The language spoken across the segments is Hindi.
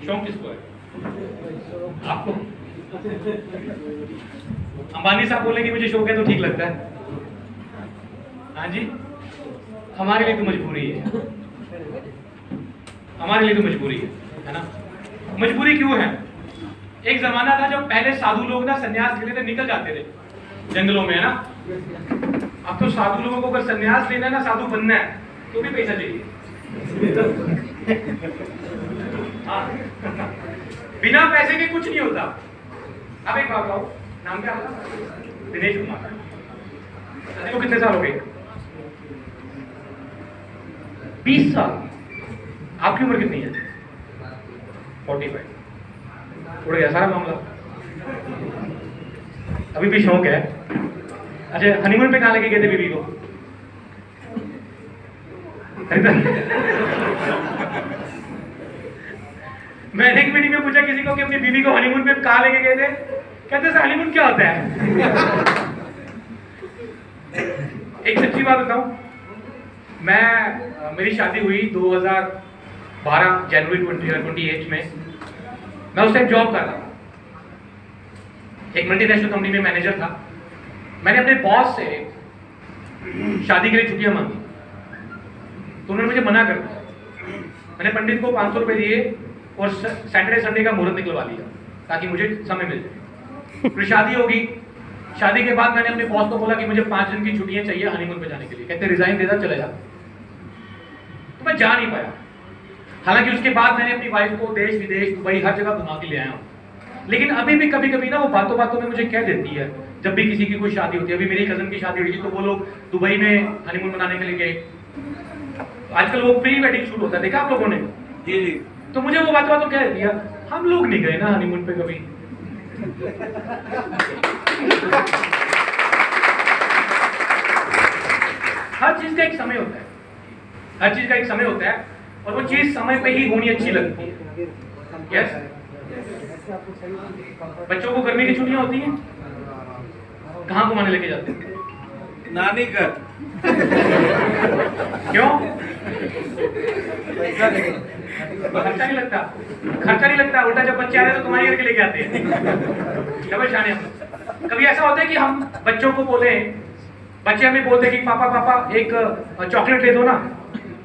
शौक किसको है? आपको? अंबानी साहब बोले कि मुझे शौक है तो ठीक लगता है। हाँ जी, हमारे लिए तो मजबूरी है, हमारे लिए तो मजबूरी है ना। मजबूरी क्यों है? एक जमाना था जब पहले साधु लोग ना संन्यास लेने थे, निकल जाते थे जंगलों में, है ना। अब तो साधु लोगों को अगर संन्यास लेना है ना, साधु बनना है, तो भी पैसा चाहिए। हाँ, बिना पैसे के कुछ नहीं होता। अब एक बात बताओ, नाम क्या होगा? दिनेश कुमार। को कितने साल हो गए? 20 साल। आपकी उम्र कितनी है? 45। उड़ गया सारा मामला। अभी भी शौक है। अच्छा, हनीमून पे कहाँ लेके गए थे बीवी को? मैंने एक मीटिंग में पूछा किसी को कि अपनी बीवी को हनीमून पे कहाँ लेके गए थे, कहते हैं हनीमून क्या होता है। एक सच्ची बात बताऊं, मेरी शादी हुई 2012 जनवरी 28 में। मैं उस टाइम जॉब कर रहा था, एक मल्टीनेशनल कंपनी में मैनेजर था। मैंने अपने बॉस से शादी के लिए छुट्टियां मांगी तो उन्होंने मुझे मना कर दिया। मैंने पंडित को 500 रुपए दिए और सैटरडे संडे का मुहूर्त निकलवा लिया ताकि मुझे समय मिल जाए। फिर शादी होगी, शादी के बाद मैंने अपने बॉस को बोला कि मुझे 5 दिन की छुट्टियां चाहिए हनीमून पे जाने के लिए। कहते रिजाइन दे दे, चले जा। तो मैं जा नहीं पाया। हालांकि उसके बाद मैंने अपनी वाइफ को देश विदेश दुबई हर जगह घुमा के ले आया हूँ, लेकिन अभी भी कभी कभी ना वो बातों बातों में मुझे कह देती है। जब भी किसी की कोई शादी होती है, अभी मेरी कजन की शादी हुई थी तो वो लोग दुबई में हनीमून मनाने के लिए गए। आजकल वो प्री वेडिंग शूट होता है, देखा आप लोगों ने? जी जी। तो मुझे वो बातों बातों कह देती है, हम लोग नहीं गए ना हनीमून पे कभी। हर चीज का एक समय होता है, हर चीज का एक समय होता है और वो चीज समय पे ही होनी अच्छी लगती है। यस, बच्चों को गर्मी की छुट्टियां होती हैं, कहाँ घुमाने लेके जाते हैं? नानी घर। क्यों? खर्चा नहीं लगता, खर्चा नहीं लगता। उल्टा जब बच्चे आ रहे हैं तो तुम्हारी घर के लेके आते हैं। डबल शाने। कभी ऐसा होता है कि हम बच्चों को बोले, बच्चे हमें बोलते हैं कि पापा पापा एक चॉकलेट ले दो ना,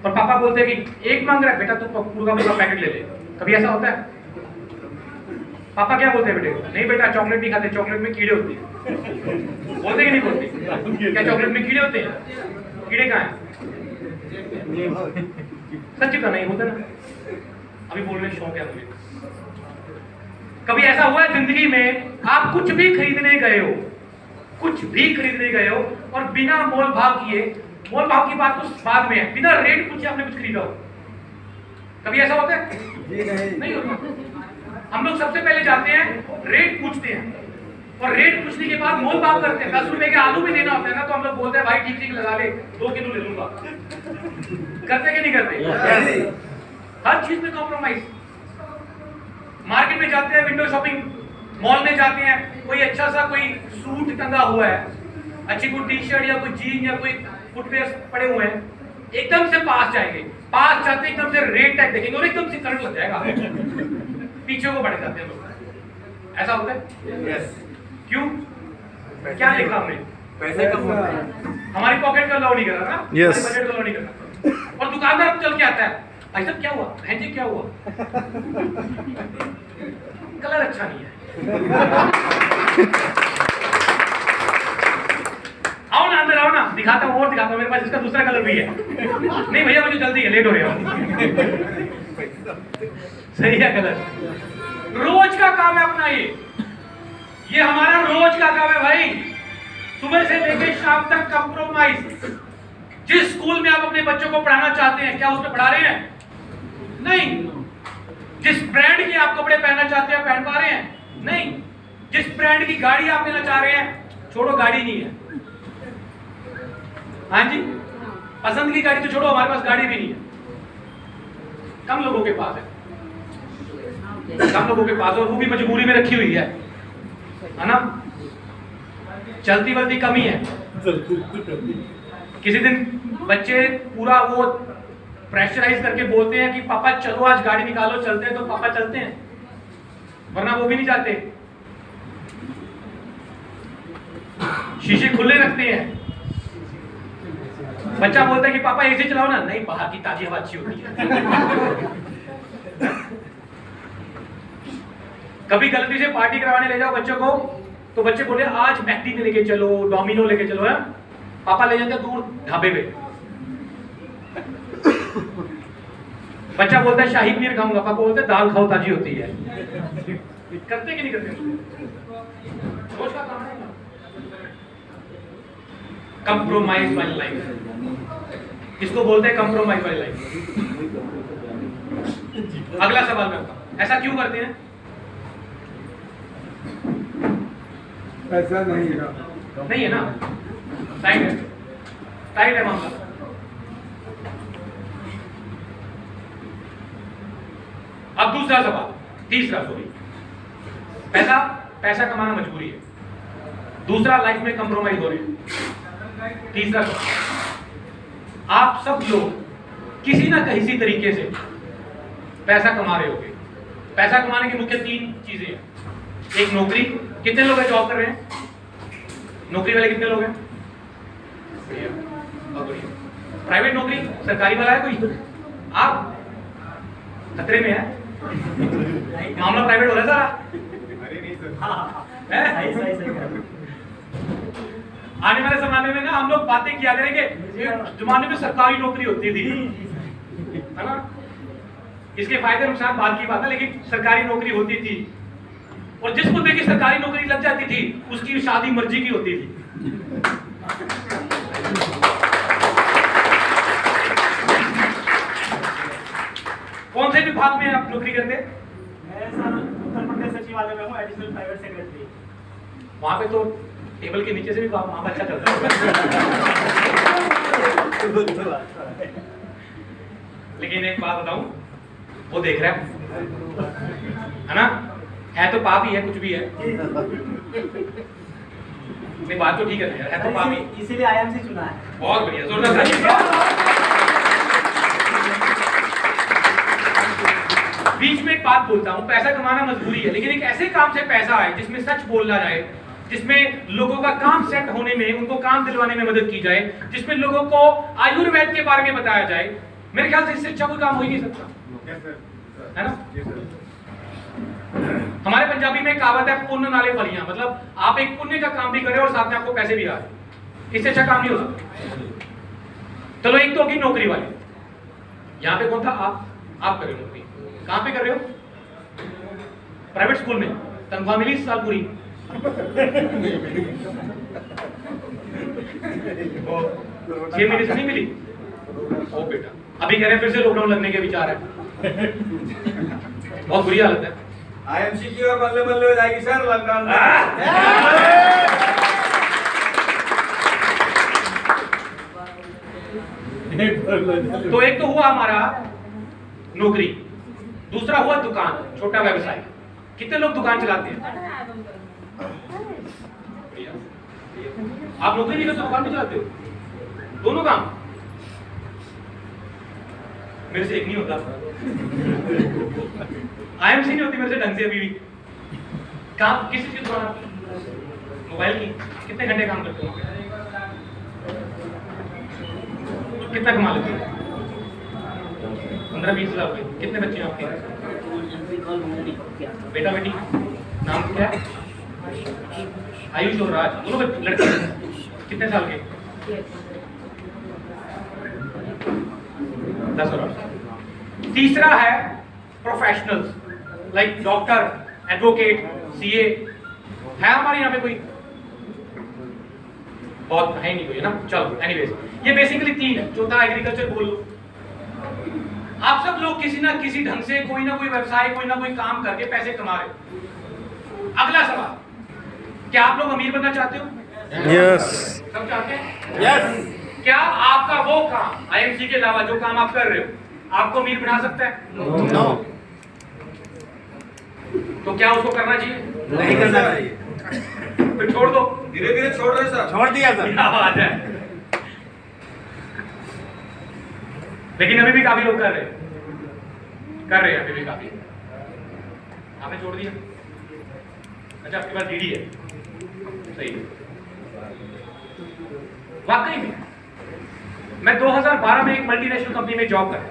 और पापा बोलते हैं कि एक मांग रहा है बेटा, तू पूरा पूरा पैकेट ले ले। कभी ऐसा होता है? पापा क्या बोलते हैं बेटे को? नहीं बेटा चॉकलेट नहीं खाते, चॉकलेट में कीड़े होते हैं। बोलते कि नहीं बोलते? क्या चॉकलेट में कीड़े होते हैं? कीड़े कहाँ हैं? सच्ची तो नहीं होता ना। अभी बोलने शौक है मुझे। कभी ऐसा हुआ है जिंदगी में आप कुछ भी खरीदने गए हो, कुछ भी खरीदने गए हो और बिना मोल भाव किए, मोल भाव की बात तो बाद में है, बिना रेट पूछे आपने कुछ खरीदा हो? कभी ऐसा होता है? नहीं होता। हम लोग सबसे पहले जाते हैं, रेट पूछते हैं और रेट पूछने के बाद मोल भाव करते हैं। 10 रुपए के आलू भी देना होता है ना, तो हम लोग बोलते हैं भाई ठीक ठीक लगा ले, 2 किलो ले लूंगा। करते कि नहीं करते? हर चीज में कॉम्प्रोमाइज। मार्केट में जाते हैं, विंडो शॉपिंग मॉल में जाते हैं, कोई अच्छा सा कोई सूट टंगा हुआ है, अच्छी कोई टी शर्ट या कोई जीन या कोई फुटवेयर पड़े हुए हैं, एकदम से पास जाएंगे, पास जाते एकदम से रेट टैग देखेंगे और एकदम से करंट लग जाएगा, पीछे को बढ़ जाते हैं लोग। ऐसा होता है? यस। क्यों? क्या लिखा हमने? पैसे कम होते हैं, हमारी पॉकेट का अलाउ नहीं कर रहा ना, Yes. हमारी बजट का अलाउ नहीं कर रहा। और दुकानदार चल के आता है, भाई साहब क्या हुआ? बहन जी क्या हुआ? कलर अच्छा नहीं है। आओ ना अंदर, आओ ना, दिखाता हूँ और दिखाता हूँ, मेरे पास इसका दूसरा कलर भी है। नहीं भैया मुझे जल्दी है, लेट हो रहे हो। सही है कलर। रोज का काम है अपना, ये हमारा रोज का काम है भाई। सुबह से लेकर शाम तक कंप्रोमाइज। जिस स्कूल में आप अपने बच्चों को पढ़ाना चाहते हैं, क्या उसमें पढ़ा रहे हैं? नहीं। जिस ब्रांड के आप कपड़े पहनना चाहते हैं, पहन पा रहे हैं? नहीं। जिस ब्रांड की गाड़ी आप लेना चाह रहे हैं, छोड़ो गाड़ी नहीं है। हाँ जी, पसंद की गाड़ी तो छोड़ो, हमारे पास गाड़ी भी नहीं है। कम लोगों के पास है, कम लोगों के पास, और वो भी मजबूरी में रखी हुई है ना। चलती वलती कमी है। किसी दिन बच्चे पूरा वो प्रेशराइज करके बोलते हैं कि पापा चलो आज गाड़ी निकालो चलते हैं, तो पापा चलते हैं, वरना वो भी नहीं जाते। शीशे खुले रखते हैं। बच्चा बोलता है कि पापा एसी चलाओ ना, नहीं बाहर की ताजी हवा अच्छी होती है। कभी गलती से पार्टी करवाने ले जाओ बच्चों को, तो बच्चे बोले आज मैकडी में लेके चलो, डोमिनो लेके चलो, है पापा ले जाते दूर ढाबे पे। बच्चा बोलता है शाही पनीर खाऊंगा, पापा बोलते हैं दाल खाओ ताजी होती है। करते कि नहीं करते? रोज का काम है। कंप्रोमाइज वाली लाइफ, इसको बोलते हैं कंप्रोमाइज वाली लाइफ। अगला सवाल मैं बताऊं, ऐसा क्यों करते हैं? ऐसा नहीं है, नहीं है ना, टाइट है, टाइट है मामला। अब दूसरा सवाल, तीसरा सॉरी, पहला पैसा कमाना मजबूरी है, दूसरा लाइफ में कंप्रोमाइज हो रहे हैं। तीसरा सवाल, आप सब लोग किसी ना किसी तरीके से पैसा कमा रहे होंगे। पैसा कमाने की मुख्य 3 चीजें हैं। एक नौकरी, कितने लोग जॉब कर रहे हैं? नौकरी वाले कितने लोग हैं? बढ़िया, बहुत बढ़िया। प्राइवेट नौकरी, सरकारी वाला है कोई? आप खतरे में है, मामला प्राइवेट हो रहा है सारा। अरे नहीं सर, है? आने वाले जमाने में ना हम लोग बातें किया करेंगे, एक जमाने में सरकारी नौकरी होती थी, है ना? इसके फायदे नुकसान बाद की बात है, लेकिन सरकारी नौकरी होती थी, और जिस मुद्दे की सरकारी नौकरी लग जाती थी उसकी शादी मर्जी की होती थी। कौन से विभाग में आप नौकरी करते? मैं सर उत्तर प्रदेश सचिवालय में हूँ, एडिशनल प्राइवेट सेक्रेटरी। वहां पे तो टेबल के नीचे से भी वहां अच्छा चलता है। लेकिन एक बात बताऊं, वो देख रहा है ना, है तो पाप ही है, कुछ भी है। नहीं बात तो ठीक है यार, है तो पाप ही, इसीलिए आईएमसी चुना है। बहुत बढ़िया, जोरदार तालियां। बीच में एक बात बोलता हूं, पैसा कमाना मजबूरी है, लेकिन एक ऐसे काम से पैसा आए जिसमें सच बोलना जाए, जिसमें लोगों का काम सेट होने में, उनको काम दिलवाने में मदद की जाए, जिसमें लोगों को आयुर्वेद के बारे में बताया जाए, मेरे ख्याल से इससे अच्छा कोई काम हो ही नहीं सकता, है ना? हमारे पंजाबी में कहावत है, पुण्य नाले फलियां, मतलब आप एक पुण्य का काम भी करें और साथ में आपको पैसे भी आ रहे, इससे अच्छा काम नहीं हो सकता। चलो एक तो होगी नौकरी वाली, यहाँ पे कौन था? आप कर रहे हो नौकरी, कहाँ पे कर रहे हो? प्राइवेट स्कूल में, तनख्वाह मिली इस साल पूरी? 6 महीने से नहीं मिली? ओ बेटा, अभी कह रहे हैं फिर से लॉकडाउन लगने के विचार है। बहुत बुरी हालत है। आईएमसी की ओर बल्ले बल्ले हो जाएगी सर लॉकडाउन। तो एक तो हुआ हमारा नौकरी, दूसरा हुआ दुकान, छोटा व्यवसाय। कितने लोग दुकान चलाते हैं? आप नौकरी नहीं करते, दुकान भी चलाते हो, दोनों काम। मेरे से एक नहीं होता, आईएमसी नहीं होती मेरे से ढंग से अभी भी। काम किस चीज की दुकान? मोबाइल की। कितने घंटे काम करते हो? कितना कमा लेते हो? 15-20 हज़ार रुपए। कितने बच्चे हैं आपके? बेटा बेटी? नाम क्या है? आयुष और राज, दोनों लड़के। कितने साल के? 10 और 8। तीसरा है professionals, like doctor, advocate, CA. है हमारे यहाँ पे कोई? बहुत है नहीं कोई, है ना? चलो एनीवेज, ये बेसिकली 3 है। चौथा एग्रीकल्चर बोल लो। आप सब लोग किसी ना किसी ढंग से कोई ना कोई व्यवसाय, कोई ना कोई काम करके पैसे कमा रहे। अगला सवाल, क्या आप लोग अमीर बनना चाहते हो? यस। सब चाहते हैं? यस। क्या आपका वो काम, आईएमसी के अलावा जो काम आप कर रहे हो, आपको अमीर बना सकता है? नो। तो क्या उसको करना चाहिए? नहीं करना चाहिए। फिर छोड़ दो। धीरे धीरे छोड़ रहे सर। छोड़ दिया सर। क्या बात है। लेकिन अभी भी काफी लोग कर रहे हैं अभी भी काफी। आपने छोड़ दिया? अच्छा, आपके पास डीडी है, सही है। वाकई में मैं 2012 में एक मल्टीनेशनल कंपनी में जॉब करता,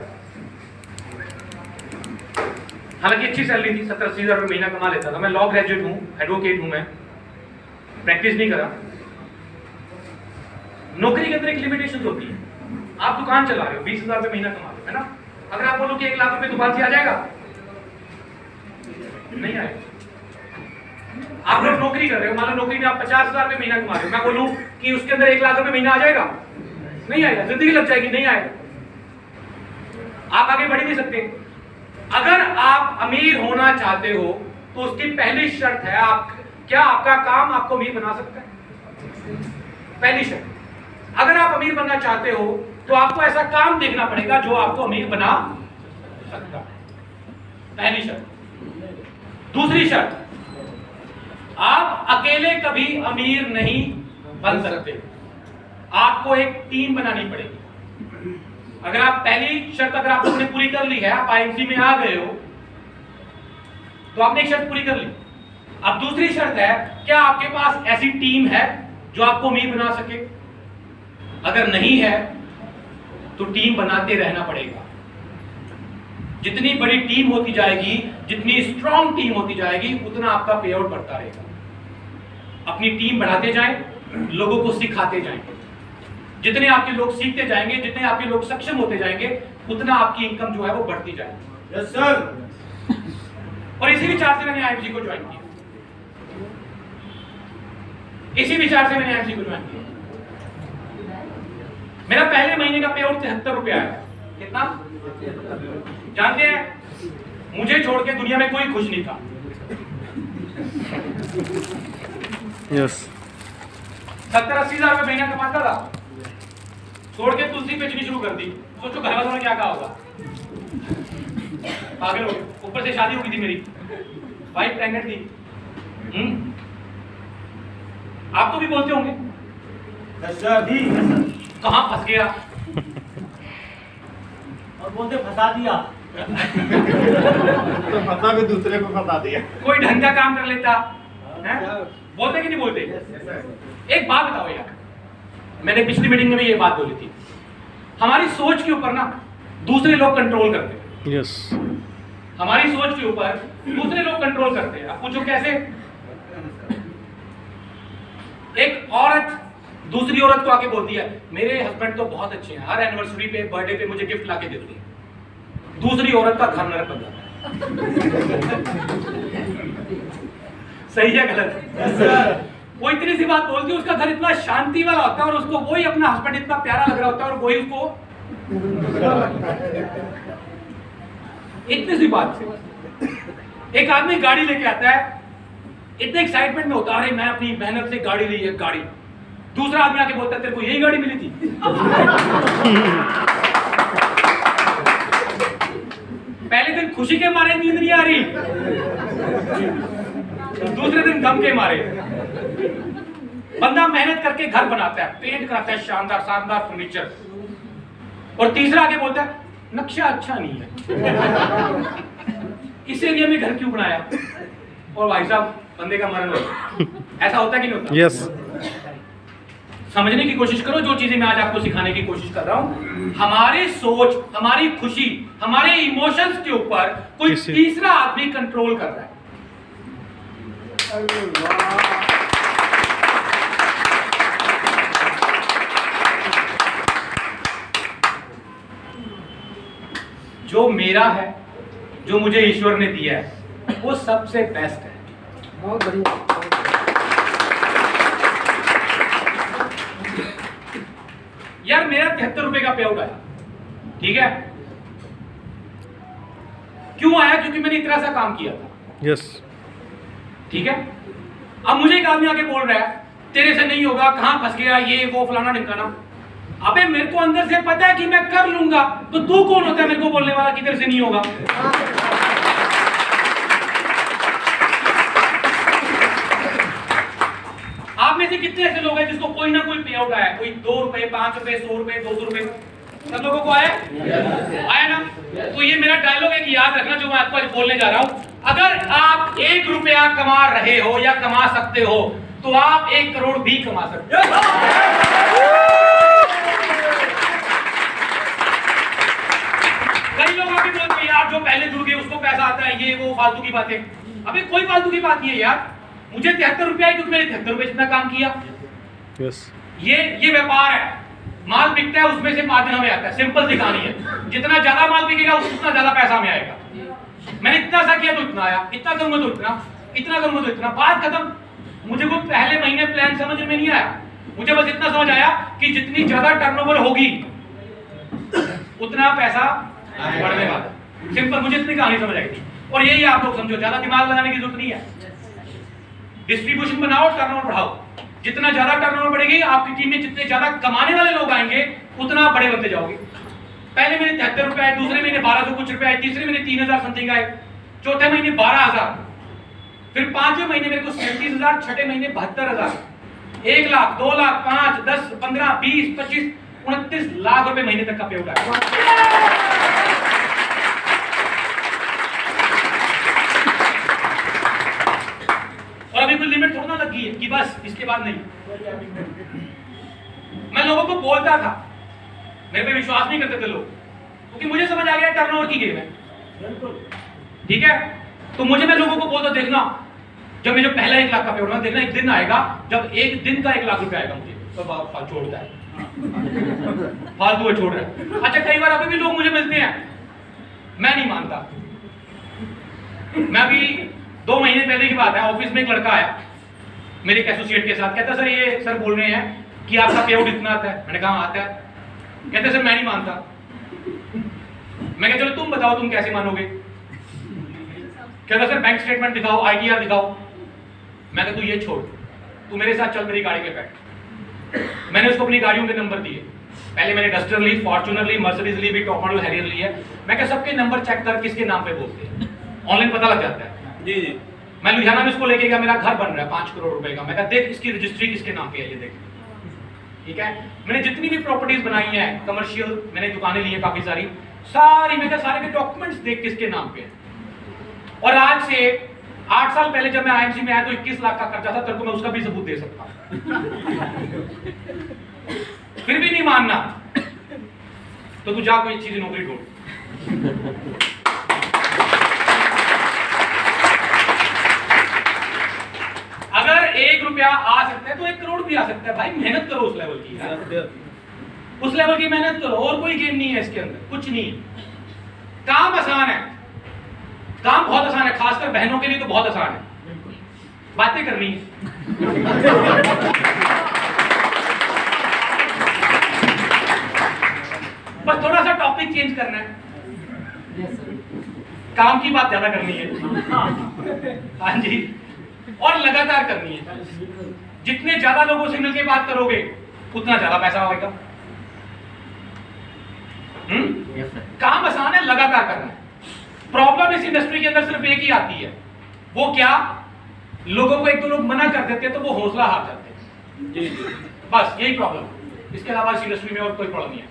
हालांकि अच्छी सैलरी थी, 70-80 हज़ार रुपये महीना कमा लेता था। मैं लॉ ग्रेजुएट हूँ, एडवोकेट हूँ, मैं प्रैक्टिस नहीं करा। नौकरी के अंदर एक लिमिटेशन होती है। आप दुकान चला रहे हो, 20,000 रुपये महीना कमा रहे हो, है ना? अगर आप बोलो कि 1 लाख रुपए दुकान से आ जाएगा, नहीं आएगा। आप लोग नौकरी कर रहे हो, मान लो नौकरी में आप 50,000 रुपये महीना कमा रहे हो, मैं बोलूं कि उसके अंदर 1 लाख रुपए महीना आ जाएगा, नहीं आएगा, जिंदगी लग जाएगी, नहीं आएगा। आप आगे बढ़ ही नहीं सकते। अगर आप अमीर होना चाहते हो तो उसकी पहली शर्त है, क्या आपका काम आपको अमीर बना सकता है? पहली शर्त। अगर आप अमीर बनना चाहते हो तो आपको ऐसा काम देखना पड़ेगा जो आपको अमीर बना सकता है, पहली शर्त। दूसरी शर्त, आप अकेले कभी अमीर नहीं बन सकते, आपको एक टीम बनानी पड़ेगी। अगर आप पहली शर्त अगर आप लोगों ने पूरी कर ली है, आप आईएमसी में आ गए हो, तो आपने एक शर्त पूरी कर ली। अब दूसरी शर्त है, क्या आपके पास ऐसी टीम है जो आपको अमीर बना सके? अगर नहीं है तो टीम बनाते रहना पड़ेगा। जितनी बड़ी टीम होती जाएगी, जितनी स्ट्रांग टीम होती जाएगी, उतना आपका पे आउट बढ़ता रहेगा। अपनी टीम बढ़ाते जाएं, लोगों को सिखाते जाएं। जितने आपके लोग सीखते जाएंगे, जितने आपके लोग सक्षम होते जाएंगे, उतना आपकी इनकम जो है वो बढ़ती जाएगी। Yes sir. और इसी विचार से मैंने आईएमसी को ज्वाइन किया। इसी विचार से मैंने आईएमसी को ज्वाइन किया। मेरा पहले महीने का पे आउट 73 रुपया आया। कितना जानते हैं? मुझे छोड़ के दुनिया में कोई खुश नहीं था। यस। 70-80 हज़ार रुपये महीना कमाता था, छोड़ के तुलसी बेचनी शुरू कर दी। सोचो घर वालों ने क्या कहा होगा, पागल हो गए। ऊपर से शादी हो गई थी मेरी, वाइफ प्रेग्नेंट थी। आप तो भी बोलते होंगे कहां फंस गया, और बोलते फंसा दिया। तो फंसा भी दूसरे को फंसा दिया। कोई ढंग का काम कर लेता है? बोलते कि नहीं बोलते? एक बात बताओ यार, मैंने पिछली मीटिंग में भी ये बात बोली थी, हमारी सोच के ऊपर ना दूसरे लोग कंट्रोल करते हैं। यस। हमारी सोच के ऊपर दूसरे लोग कंट्रोल करते हैं। आप पूछो कैसे? एक औरत दूसरी औरत को आके बोलती है, मेरे हस्बैंड तो बहुत अच्छे हैं, हर एनिवर्सरी पे, बर्थडे पे मुझे गिफ्ट लाके देती है। दूसरी औरत का घर नरक बन जाता है। सही है गलत? वो इतनी सी बात बोलती है, उसका घर इतना शांति वाला होता है और उसको वही अपना हस्बैंड इतना प्यारा लग रहा होता है और वही उसको इतनी सी बात से। एक आदमी गाड़ी लेके आता है, इतने एक्साइटमेंट में होता है, अरे मैं अपनी मेहनत से गाड़ी ली है, गाड़ी। दूसरा आदमी आके बोलता है, तेरे को यही गाड़ी मिली थी? पहले दिन खुशी के मारे नींद नहीं आ रही, दूसरे दिन गम के मारे। बंदा मेहनत करके घर बनाता है, पेंट कराता है, शानदार शानदार फर्नीचर, और तीसरा आके बोलता है नक्शा अच्छा नहीं है, इस एरिया में घर क्यों बनाया? और भाई साहब बंदे का मरण हो। ऐसा होता कि नहीं होता? यस। समझने की कोशिश करो जो चीजें मैं आज आपको सिखाने की कोशिश कर रहा हूं। हमारी सोच, हमारी खुशी, हमारे इमोशंस के ऊपर कोई तीसरा आदमी कंट्रोल कर रहा है। जो मेरा है, जो मुझे ईश्वर ने दिया है, वो सबसे बेस्ट है। बहुत बढ़िया। यार मेरा 73 रुपए का पे आउट आया, ठीक है? क्यों आया? क्योंकि मैंने इतना सा काम किया था। यस। ठीक है? अब मुझे एक आदमी आके बोल रहा है तेरे से नहीं होगा, कहां फंस गया, ये वो फलाना ढिमकाना। अबे मेरे को अंदर से पता है कि मैं कर लूंगा, तो तू कौन होता है मेरे को बोलने वाला कि तेरे से नहीं होगा? आप में से कितने ऐसे लोग हैं जिसको कोई ना कोई पे आउट आया है? कोई 2 रुपए, 5 रुपए, 100 रुपए, 200 रुपए? सब लोगों को आया ना? तो ये मेरा डायलॉग है कि याद रखना जो मैं आपको आज बोलने जा रहा हूं। अगर आप 1 रुपया कमा रहे हो या कमा सकते हो तो आप 1 करोड़ भी कमा सकते हो। कई लोग अभी बोलते हैं यार जो पहले जुड़ गए उसको पैसा आता है, ये वो फालतू की बातें। अबे कोई फालतू की बात नहीं है यार। मुझे 73 रुपया है क्योंकि मैंने 73 रुपये जितना काम किया। यस ये व्यापार है, माल बिकता है उसमें से मार्जिन हमें आता है। सिंपल सी कहानी है। जितना ज्यादा माल बिकेगा उतना ज्यादा पैसा हमें आएगा। मैंने इतना सा किया तो इतना आया, इतना करूंगा तो इतना, इतना करूंगा तो इतना, बात खत्म। मुझे कोई पहले महीने प्लान समझ में नहीं आया। मुझे बस इतना समझ आया कि जितनी ज्यादा टर्नओवर होगी उतना पैसा बढ़ने वाला। सिंपल, मुझे इतनी कहानी समझ आई थी। और यही आप लोग समझो, ज्यादा दिमाग लगाने की जरूरत नहीं है। डिस्ट्रीब्यूशन बनाओ, टर्नओवर बढ़ाओ। जितना ज्यादा टर्नओवर बढ़ेगी आपकी टीम में जितने ज्यादा कमाने वाले लोग आएंगे उतना बड़े बनते जाओगे। पहले महीने 73 रुपए आए, दूसरे महीने 1200 कुछ रुपए आए, तीसरे महीने 3000 समथिंग आए, चौथे महीने 12000, फिर 5वें महीने मेरे को 37,000, छठे महीने 72,000, 1 लाख, 2 लाख, 5, 10, 15, 20, 25, 29 लाख रुपए महीने तक का पे उठा। और अभी कोई लिमिट थोड़ा ना लगी है कि बस इसके बाद नहीं। मैं लोगों को बोलता था, मेरे पे विश्वास नहीं करते थे लोग, क्योंकि मुझे समझ आ गया टर्नओवर की गेम है। ठीक है, तो मैं लोगों को बोलता, देखना जब मैं जो पहला 1 लाख का पे उठा, देखना एक दिन आएगा जब एक दिन का 1 लाख रुपए आएगा मुझे, तो आप छोड़ता है फालतू है, छोड़ रहा है। अच्छा, कई बार अभी भी लोग मुझे मिलते हैं, मैं नहीं मानता। मैं अभी 2 महीने पहले की बात है, ऑफिस में एक लड़का आया मेरे एक एसोसिएट के साथ, कहता सर ये सर बोल रहे हैं कि आपका पे आउट इतना आता है। मैंने कहा आता है। कहते सर मैं नहीं मानता। मैं कहा चलो तुम बताओ तुम कैसे मानोगे। कहता सर बैंक स्टेटमेंट दिखाओ, आईटीआर दिखाओ। मैं कहा तू ये छोड़, तू मेरे साथ चल, मेरी गाड़ी पे बैठ। मैंने उसको अपनी गाड़ियों के नंबर दिए। पहले मैंने डस्टर ली, फॉर्च्यूनर ली, मर्सिडीज ली, भी टॉप मॉडल हैरियर ली है। मैं कहा सबके नंबर चेक कर किसके नाम पे बोलते हैं, ऑनलाइन पता लग जाता है। जी जी। मैं लुधियाना में इसको लेके गया, मेरा घर बन रहा है 5 करोड़ रुपए का। मैं कहा देख इसकी रजिस्ट्री किसके नाम पे है, ये देख। ठीक है, मैंने जितनी भी प्रॉपर्टीज बनाई है कमर्शियल, मैंने दुकानें ली है काफी सारी, मैं कहा सारे के डॉक्यूमेंट्स देख किसके नाम पे है। और आज से 8 साल पहले जब मैं आईएमसी में आया तो 21 लाख का खर्चा था, तेरे को मैं उसका भी सबूत दे सकता हूं। फिर भी नहीं मानना तो तू जा कोई अच्छी नौकरी ढूंढ। अगर 1 रुपया आ सकता है तो 1 करोड़ भी आ सकता है। भाई मेहनत करो उस लेवल की, उस लेवल की मेहनत करो। और कोई गेम नहीं है इसके अंदर, कुछ नहीं। काम आसान है, काम बहुत आसान है, खासकर बहनों के लिए तो बहुत आसान है। बातें करनी है। बस थोड़ा सा टॉपिक चेंज करना है, काम की बात ज्यादा करनी है। हाँ जी, और लगातार करनी है। जितने ज्यादा लोगों से मिलकर बात करोगे उतना ज्यादा पैसा आएगा। काम आसान है, लगातार करना है। प्रॉब्लम इस इंडस्ट्री के अंदर सिर्फ एक ही आती है, वो क्या, लोगों को एक दो लोग मना कर देते हैं तो वो हौसला हार जाते हैं। बस यही प्रॉब्लम, इसके अलावा इस इंडस्ट्री में और कोई प्रॉब्लम नहीं है।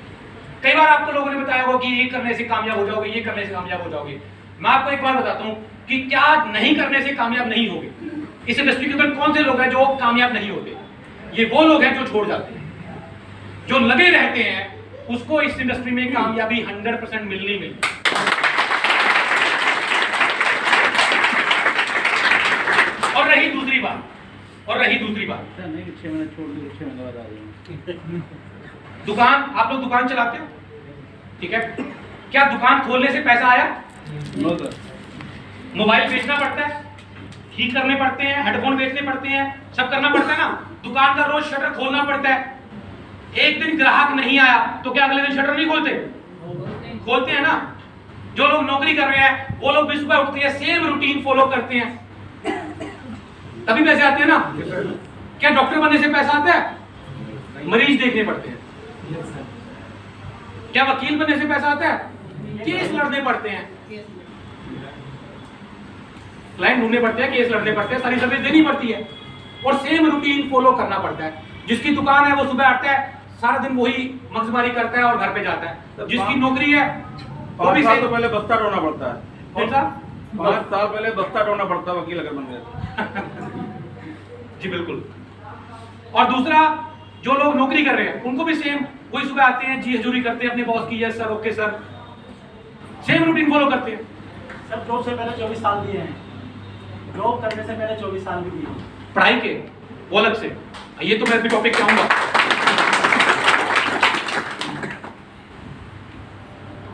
कई बार आपको लोगों ने बताया होगा कि ये करने से कामयाब हो जाओगे, ये करने से कामयाब हो जाओगे। मैं आपको एक बार बताता हूं कि क्या नहीं करने से कामयाब नहीं होगे। इस इंडस्ट्री के अंदर कौन से लोग हैं जो कामयाब नहीं होते? ये वो लोग हैं जो छोड़ जाते हैं। जो लगे रहते हैं उसको इस इंडस्ट्री में कामयाबी 100% मिलनी मिलती। और रही दूसरी बात, दुकान, आप लोग दुकान चलाते हो, ठीक है, क्या दुकान खोलने से पैसा आया? मोबाइल बेचना पड़ता है, ठीक करने पड़ते हैं, हेडफोन बेचने पड़ते हैं, सब करना पड़ता है ना। दुकान का रोज शटर खोलना पड़ता है। एक दिन ग्राहक नहीं आया तो क्या अगले दिन शटर नहीं खोलते? खोलते हैं ना। जो लोग नौकरी कर रहे हैं वो लोग भी सुबह उठते हैं, सेम रूटीन फॉलो करते हैं, तभी पैसे आते हैं ना। क्या डॉक्टर बनने से पैसा आता है? मरीज देखने पड़ते हैं। क्या वकील बनने से पैसा आता है? केस लड़ने पड़ते हैं, क्लाइंट ढूंढने पड़ते हैं, केस लड़ने पड़ते हैं, सारी सर्विस देनी पड़ती है और सेम रूटीन फॉलो करना पड़ता है। जिसकी दुकान है वो सुबह आता है, सारा दिन वही मगजमारी करता है और घर पे जाता है। जिसकी नौकरी है वो 5 भी साल सही। तो पहले बस्ता ढोना पड़ता है। कौन सा? 5 साल पहले बस्ता ढोना पड़ता है वकील अगर बन गया। जी बिल्कुल। और दूसरा, जो लोग नौकरी कर रहे हैं उनको भी सेम, वही सुबह आते हैं, जी हजूरी करते हैं अपने बॉस की, yes sir, okay sir, same routine follow करते हैं। सर जॉब से पहले 24 साल दिए हैं, जॉब करने से पहले 24 साल भी दिए। पढ़ाई के वो अलग से, ये तो मैं अभी टॉपिक पे आऊंगा।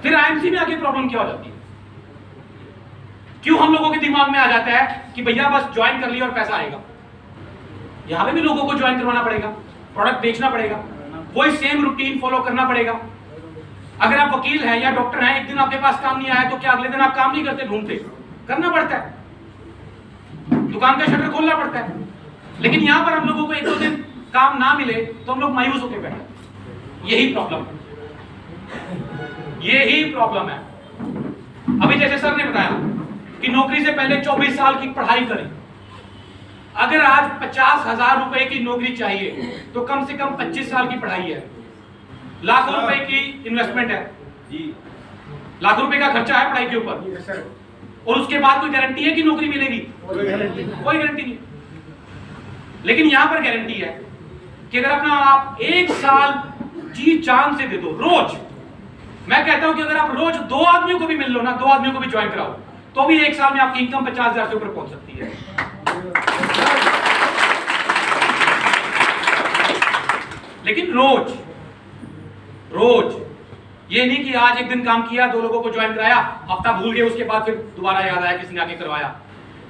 फिर आईएमसी में आके प्रॉब्लम क्या हो जाती है? क्यों हम लोगों के दिमाग में आ जाता है कि भैया बस ज्वाइन कर लिया और पैसा आएगा? यहां पे भी लोगों को ज्वाइन करवाना पड़ेगा, प्रोडक्ट बेचना पड़ेगा, वही सेम रूटीन फॉलो करना पड़ेगा। अगर आप वकील हैं या डॉक्टर हैं, एक दिन आपके पास काम नहीं आया तो क्या अगले दिन आप काम नहीं करते, ढूंढते? करना पड़ता है, दुकान का शटर खोलना पड़ता है। लेकिन यहां पर हम लोगों को एक दो दिन काम ना मिले तो हम लोग मायूस होकर बैठे। यही प्रॉब्लम है, यही प्रॉब्लम है। अभी जैसे सर ने बताया कि नौकरी से पहले 24 साल की पढ़ाई करें। अगर आज 50,000 रुपए की नौकरी चाहिए तो कम से कम 25 साल की पढ़ाई है, लाखों रुपए की इन्वेस्टमेंट है जी, लाखों रुपए का खर्चा है पढ़ाई के ऊपर, और उसके बाद कोई गारंटी है कि नौकरी मिलेगी? कोई गारंटी नहीं। लेकिन यहां पर गारंटी है कि अगर अपना आप 1 साल जी जान से दे दो, रोज, मैं कहता हूं कि अगर आप रोज 2 आदमियों को भी मिल लो ना, 2 आदमियों को भी ज्वाइन कराओ, तो भी 1 साल में आपकी इनकम 50,000 से ऊपर पहुंच सकती है। लेकिन रोज रोज, ये नहीं कि आज एक दिन काम किया, 2 लोगों को ज्वाइन कराया, हफ्ता भूल गए, उसके बाद फिर दोबारा याद आया किसी ने आके करवाया।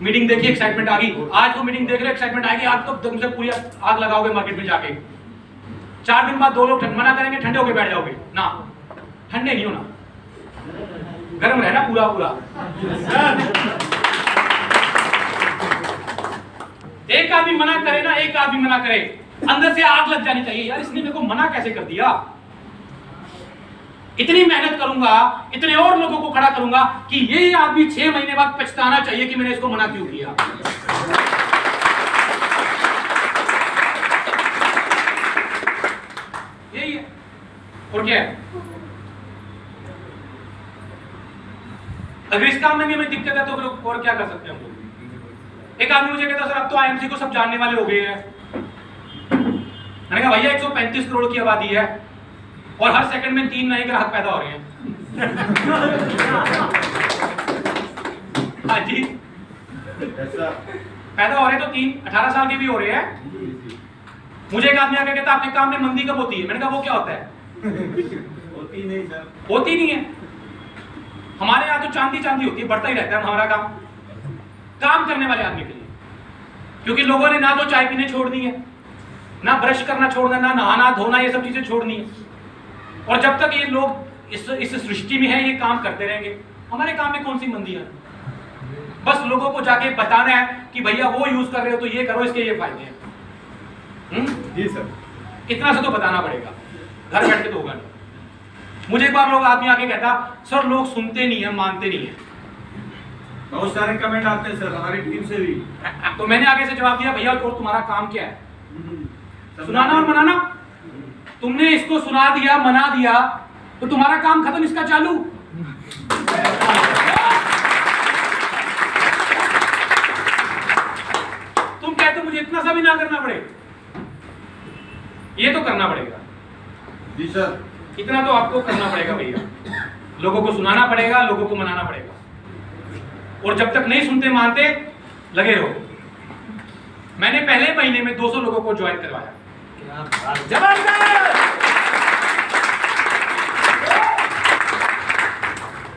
मीटिंग देखी, एक्साइटमेंट आ गई, आज तो मीटिंग देख रहे एक्साइटमेंट आएगी, आज तो दम से पूरी आग लगाओगे मार्केट में जाके। 4 दिन बाद 2 लोग मना करेंगे, ठंडे होके बैठ जाओगे ना। ठंडे नहीं होना, गर्म रहना पूरा पूरा। एक आदमी मना करे ना, एक आदमी मना करे, अंदर से आग लग जानी चाहिए, यार इसने मेरे को मना कैसे कर दिया। इतनी मेहनत करूंगा, इतने और लोगों को खड़ा करूंगा कि ये आदमी 6 महीने बाद पछताना चाहिए कि मैंने इसको मना क्यों किया। यही है, और क्या है? अगर इस काम में भी हमें दिक्कत है तो फिर और क्या कर सकते हैं हम लोग? एक आदमी मुझे कहता सर अब तो आईएमसी को सब जानने वाले हो गए हैं। मैंने कहा भैया 135 करोड़ की आबादी है और हर सेकंड में 3 नए ग्राहक पैदा हो रहे हैं। हाँ जी, पैदा हो रहे हैं तो 18 साल के भी हो रहे हैं। मुझे एक आदमी आके कहता आपके काम में मंदी कब होती है? मैंने कहा वो क्या होता है? होती नहीं सर, होती नहीं है। हमारे यहाँ तो चांदी चांदी होती है, बढ़ता ही रहता है हमारा काम करने वाले आदमी के लिए। क्योंकि लोगों ने ना तो चाय पीने छोड़ दी है, ना ब्रश करना छोड़ना, ना नहाना धोना, ये सब चीजें छोड़नी है। और जब तक ये लोग इस सृष्टि में है, ये काम करते रहेंगे। हमारे काम में कौन सी मंदी है? बस लोगों को जाके बताना है कि भैया वो यूज कर रहे हो तो ये करो, इसके ये फायदे हैं। जी सर, इतना से तो बताना पड़ेगा, घर बैठ के तो होगा नहीं। मुझे एक बार लोग आदमी आके कहता सर लोग सुनते नहीं है, मानते नहीं है। बहुत सारे कमेंट आते हैं सर हमारी टीम से भी। तो मैंने आगे से जवाब दिया भैया तो तुम्हारा काम क्या है? सुनाना और मनाना। तुमने इसको सुना दिया, मना दिया, तो तुम्हारा काम खत्म, इसका चालू। तुम कहते मुझे इतना सा भी ना करना पड़े, ये तो करना पड़ेगा। जी सर, इतना तो आपको करना पड़ेगा भैया। लोगों को सुनाना पड़ेगा, लोगों को मनाना पड़ेगा, और जब तक नहीं सुनते मानते लगे रहो। मैंने पहले महीने में 200 लोगों को ज्वाइन करवाया। जबरदस्त,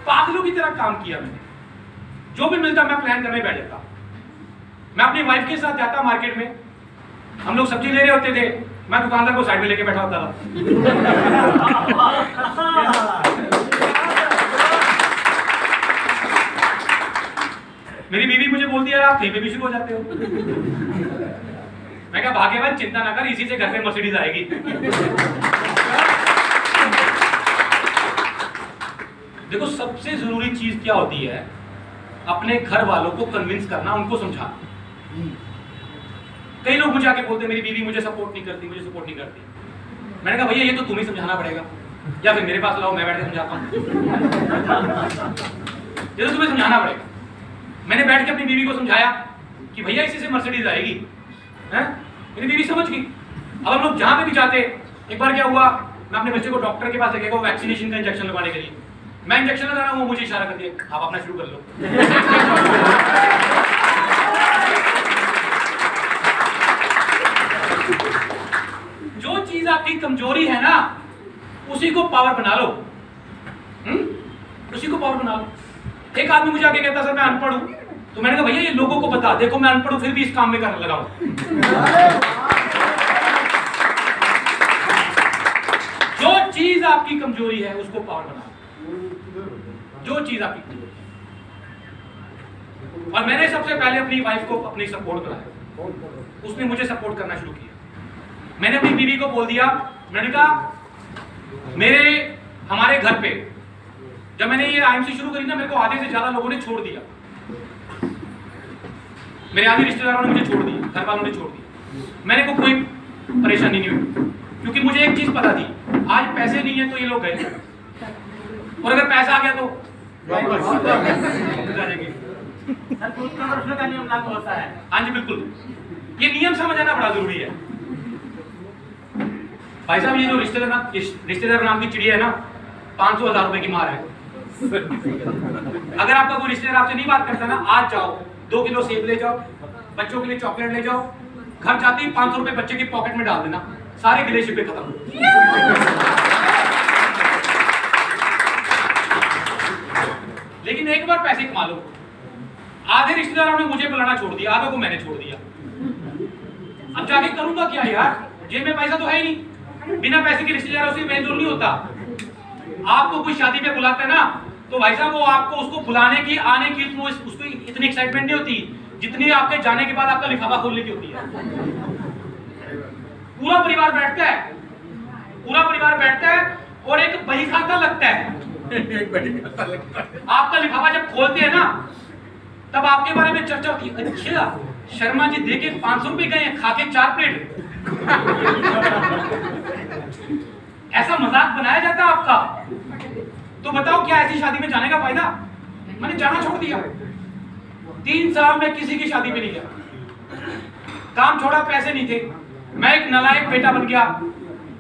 पागलों की तरह काम किया मैंने। जो भी मिलता मैं प्लान करने बैठ जाता। मैं अपनी वाइफ के साथ जाता मार्केट में, हम लोग सब्जी ले रहे होते थे, मैं दुकानदार को साइड में लेके बैठा होता था। मेरी बीवी मुझे बोलती है आप कहीं पे भी शुरू हो जाते हो। मैं कहा भाग्यवान चिंता ना कर, इसी से घर पे मर्सिडीज आएगी। देखो सबसे जरूरी चीज क्या होती है? अपने घर वालों को कन्विंस करना, उनको समझाना। कई लोग मुझे आके बोलते मेरी बीवी मुझे सपोर्ट नहीं करती, मुझे सपोर्ट नहीं करती। मैंने कहा भैया ये तो तुम्हें समझाना पड़ेगा, या फिर मेरे पास लाओ, मैं बैठ के समझाता हूँ। ये तो तुम्हें समझाना पड़ेगा। मैंने बैठ के अपनी बीवी को समझाया कि भैया इसी से मर्सिडीज आएगी, हैं? मेरी बीवी समझ गई। अब हम लोग जहाँ पे भी जाते, एक बार क्या हुआ, मैं अपने बच्चे को डॉक्टर के पास लेके गया वैक्सीनेशन का इंजेक्शन लगाने के लिए। मैं इंजेक्शन लगा रहा हूँ, वो मुझे इशारा कर दिया आप अपना शुरू कर लो। जो चीज आपकी कमजोरी है ना, उसी को पावर बना लो। उसी को पावर बना लो। एक आदमी मुझे आके कहता सर मैं अनपढ़ हूं, तो मैंने कहा भैया ये लोगों को बता, देखो मैं अनपढ़ हूं फिर भी इस काम में करने लगा हूं। जो चीज आपकी कमजोरी है उसको पावर बना लो। जो चीज आपकी कमजोरी है। और मैंने सबसे पहले अपनी वाइफ को अपनी सपोर्ट कराया, उसने मुझे सपोर्ट करना शुरू किया। मैंने अपनी बीवी को बोल दिया, मैंने कहा हमारे घर पे जब मैंने ये आईएमसी शुरू करी ना, मेरे को आधे से ज्यादा लोगों ने छोड़ दिया। मेरे आधे रिश्तेदारों ने मुझे छोड़ दिया, घर वालों ने छोड़ दिया। मैंने को कोई परेशानी नहीं हुई, क्योंकि मुझे एक चीज पता थी, आज पैसे नहीं है तो ये लोग गए, और अगर पैसा आ गया तो का नियम लागू होता है। हाँ जी बिल्कुल, ये नियम समझना बड़ा जरूरी है। भाई साहब ये जो रिश्तेदार नाम की चिड़िया है ना, 500,000 रुपए की मार है। अगर आपका कोई रिश्तेदार आपसे नहीं बात करता ना, आज जाओ 2 किलो सेब ले जाओ, बच्चों के लिए चॉकलेट ले जाओ, घर जाते ही 500 रुपए बच्चे की पॉकेट में डाल देना, सारे गिले शिकवे खत्म। लेकिन एक बार पैसे कमा लो। आधे रिश्तेदारों ने मुझे बुलाना छोड़ दिया, आधे को मैंने छोड़ दिया। अब जाके करूंगा क्या यार, जेब में पैसा तो है ही नहीं। बिना पैसे के रिश्तेदारों से मेल जोल नहीं होता। आपको कोई शादी में बुलाता है ना, तो भाई साहब वो आपको उसको बुलाने की, आने की उसको इतनी एक्साइटमेंट नहीं होती जितनी आपके जाने के बाद आपका लिफाफा खोलने की होती है। पूरा परिवार बैठता है, पूरा परिवार बैठता है और एक बही खाता लगता है। आपका लिफाफा जब खोलते हैं ना, तब आपके बारे में चर्चा होती है। अच्छा शर्मा जी देके 500 रुपए गए, खा के 4 प्लेट। ऐसा मजाक बनाया जाता है आपका। तो बताओ क्या ऐसी शादी में जाने का फायदा? मैंने जाना छोड़ दिया। 3 साल में किसी की शादी में नहीं गया, काम छोड़ा, पैसे नहीं थे। मैं एक नालायक बेटा बन गया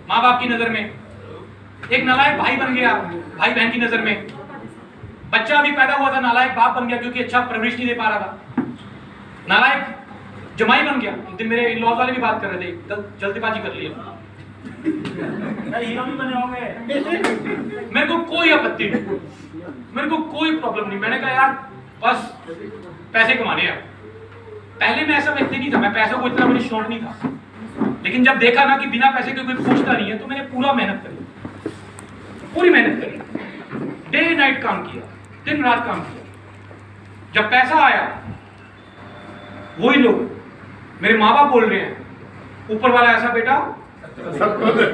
माँ बाप की नजर में, एक नालायक भाई बन गया भाई बहन की नजर में। बच्चा अभी पैदा हुआ था, नालायक बाप बन गया क्योंकि अच्छा परवरिश नहीं दे पा रहा था। नालायक जमाई बन गया। एक दिन मेरे इन-लॉज वाले भी बात कर रहे थे, जल्दबाजी कर लिया। हीरो भी बने होंगे। मेरे को कोई आपत्ति नहीं, मेरे को कोई प्रॉब्लम नहीं। मैंने कहा यार बस पैसे कमाने हैं। पहले मैं ऐसा व्यक्ति नहीं था, मैं पैसे को इतना मुझे शौक नहीं था। लेकिन जब देखा ना कि बिना पैसे के कोई पूछता नहीं है, तो मैंने पूरा मेहनत करी, पूरी मेहनत करी, डे नाइट काम किया, दिन रात काम किया। जब पैसा आया, वही लोग मेरे माँ बाप बोल रहे हैं ऊपर वाला ऐसा बेटा सबको दे।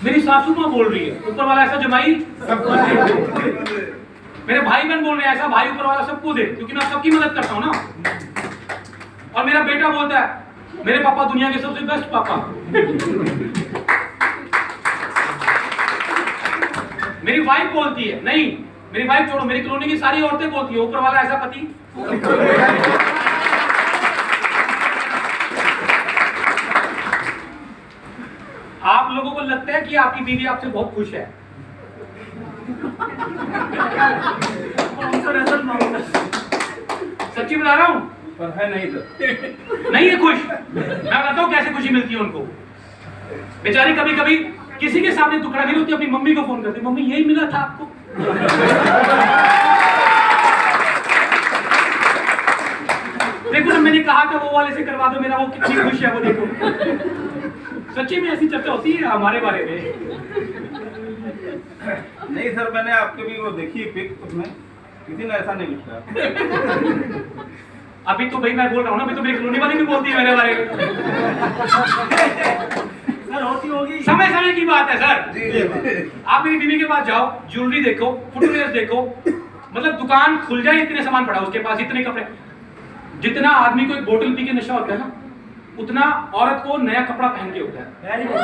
मेरी सासू माँ बोल रही है ऊपर वाला ऐसा जमाई सबको दे। मेरे भाई बहन बोल रहे हैं ऐसा भाई ऊपर वाला सबको दे, क्योंकि मैं सबकी मदद करता हूं ना। और मेरा बेटा बोलता है मेरे पापा दुनिया के सबसे बेस्ट पापा। मेरी वाइफ बोलती है, नहीं मेरी वाइफ छोड़ो, मेरी कॉलोनी की सारी औरतें बोलती है ऊपर वाला ऐसा पति। आप लोगों को लगता है कि आपकी बीवी आपसे बहुत खुश है। सच्ची बता रहा हूं, पर है नहीं तो नहीं है खुश। मैं बताता हूं कैसे खुशी मिलती है उनको। बेचारी कभी कभी किसी के सामने दुखड़ा नहीं होती, अपनी मम्मी को फोन करती, मम्मी यही मिला था आपको। देखो ना मैंने कहा था वो वाले से करवा दो मेरा, वो कितनी खुश है वो देखो। सच्ची में ऐसी चर्चा होती है हमारे बारे में। नहीं सर, मैंने आपके भी वो देखी पिक, उसमें किसी ने ऐसा नहीं लिखा। अभी तो भाई मैं बोल रहा हूँ ना, अभी तो मेरी कॉलोनी वाली भी बोलती है मेरे बारे में। सर होती होगी, समय समय की बात है सर। आप मेरी बीवी के पास जाओ, ज्वेलरी देखो, फुटवेयर देखो, मतलब दुकान खुल जाए इतने सामान पड़ा उसके पास, इतने कपड़े। जितना आदमी को एक बोतल पी के नशा होता है ना, उतना औरत को नया कपड़ा पहन के होता है। Very good.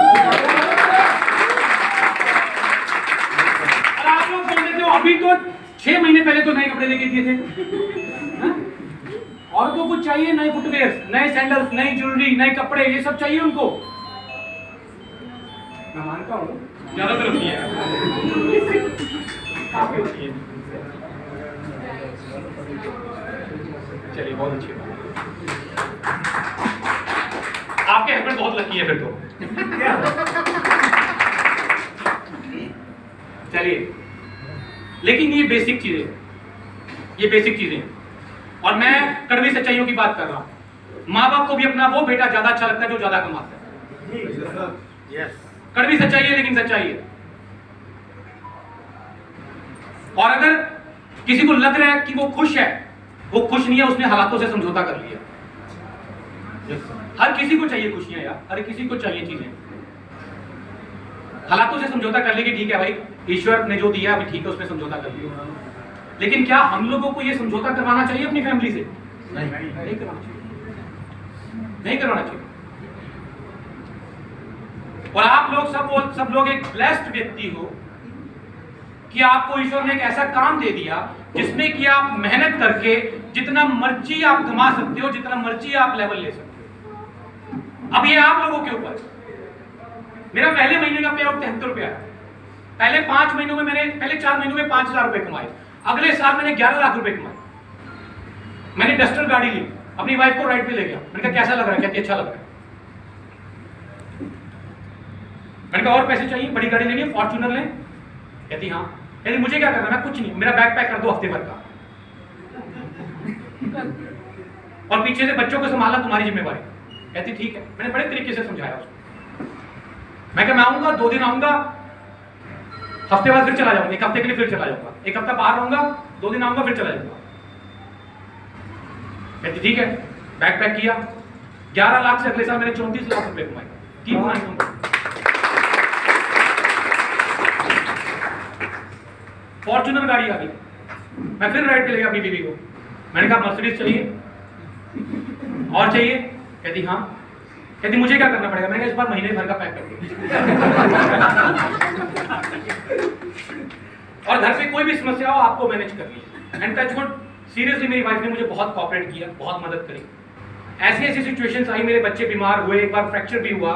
और आप लोग बोल देते हो अभी तो 6 महीने पहले तो नए कपड़े लेके दिए थे। हाँ? औरतों को चाहिए नए फुटवेयर, नए सैंडल्स, नई ज्वेलरी, नए कपड़े, ये सब चाहिए उनको। मैं मानता हूँ ज्यादातर होती है, काफी होती है। चलिए बहुत अच्छी बात। आपके हस्बैंड बहुत लकी है फिर तो। चलिए, लेकिन ये बेसिक चीजें, और मैं कड़वी सच्चाइयों की बात कर रहा हूं। माँ बाप को भी अपना वो बेटा ज्यादा अच्छा लगता है जो ज्यादा कमाता है। यस कड़वी सच्चाई है, लेकिन सच्चाई है। और अगर किसी को लग रहा है कि वो खुश नहीं है, उसने हालातों से समझौता कर लिया। हर किसी को चाहिए खुशियां यार, हर किसी को चाहिए चीजें। हालातों से समझौता कर लेगी, ठीक है भाई, ईश्वर ने जो दिया अभी ठीक है, उसमें समझौता कर लिया। लेकिन क्या हम लोगों को ये समझौता करवाना चाहिए अपनी फैमिली से? नहीं करवाना चाहिए, नहीं करवाना चाहिए। और आप लोग सब लोग एक ब्लेस्ड व्यक्ति हो कि आपको ईश्वर ने एक ऐसा काम दे दिया जिसमें कि आप मेहनत करके जितना मर्जी आप कमा सकते हो, जितना मर्जी आप लेवल ले सकते हो। अब ये आप लोगों के ऊपर। मेरा पहले महीने का पे आउट 73 रुपया है। पहले 4 महीनों में मैंने 5,000 रुपए कमाए। अगले साल मैंने 11 लाख रुपए कमाए। मैंने डस्टर गाड़ी ली, अपनी वाइफ को राइड पे ले गया। मैंने कहा कैसा लग रहा है? कहती अच्छा लग रहा है। मैंने कहा और पैसे चाहिए, बड़ी गाड़ी लेनी है, फॉर्च्यूनर लें? कहती हाँ। कहती मुझे क्या करना, मैं कुछ नहीं, मेरा बैग पैक कर दो हफ्ते भर का, और पीछे से बच्चों को संभालना तुम्हारी जिम्मेवारी। कहती ठीक है। मैंने बड़े तरीके से समझाया उसको। मैं कहा मैं आऊंगा, 2 दिन आऊंगा, हफ्ते बाद फिर चला जाऊंगा, 1 हफ्ते के लिए फिर चला जाऊंगा, 1 हफ्ता बाहर रहूंगा, 2 दिन आऊंगा, फिर चला जाऊंगा। कहती ठीक है। बैग पैक किया। 11 लाख से अगले साल मैंने 34 लाख रुपए कमाए। 3 गुना इनकम। फॉर्च्यूनर गाड़ी आ गई। मैं फिर राइड पे ले गया अपनी बीवी को। मैंने कहा मर्सिडीज चाहिए और चाहिए? कहती हाँ। कहती मुझे क्या करना पड़ेगा? मैंने कहा इस बार महीने भर का पैक कर और घर पे कोई भी समस्या हो आपको मैनेज कर ली। एंड टच वुड, सीरियसली मेरी वाइफ ने मुझे बहुत कोऑपरेट किया, बहुत मदद करी। ऐसी सिचुएशंस आई, मेरे बच्चे बीमार हुए, एक बार फ्रैक्चर भी हुआ,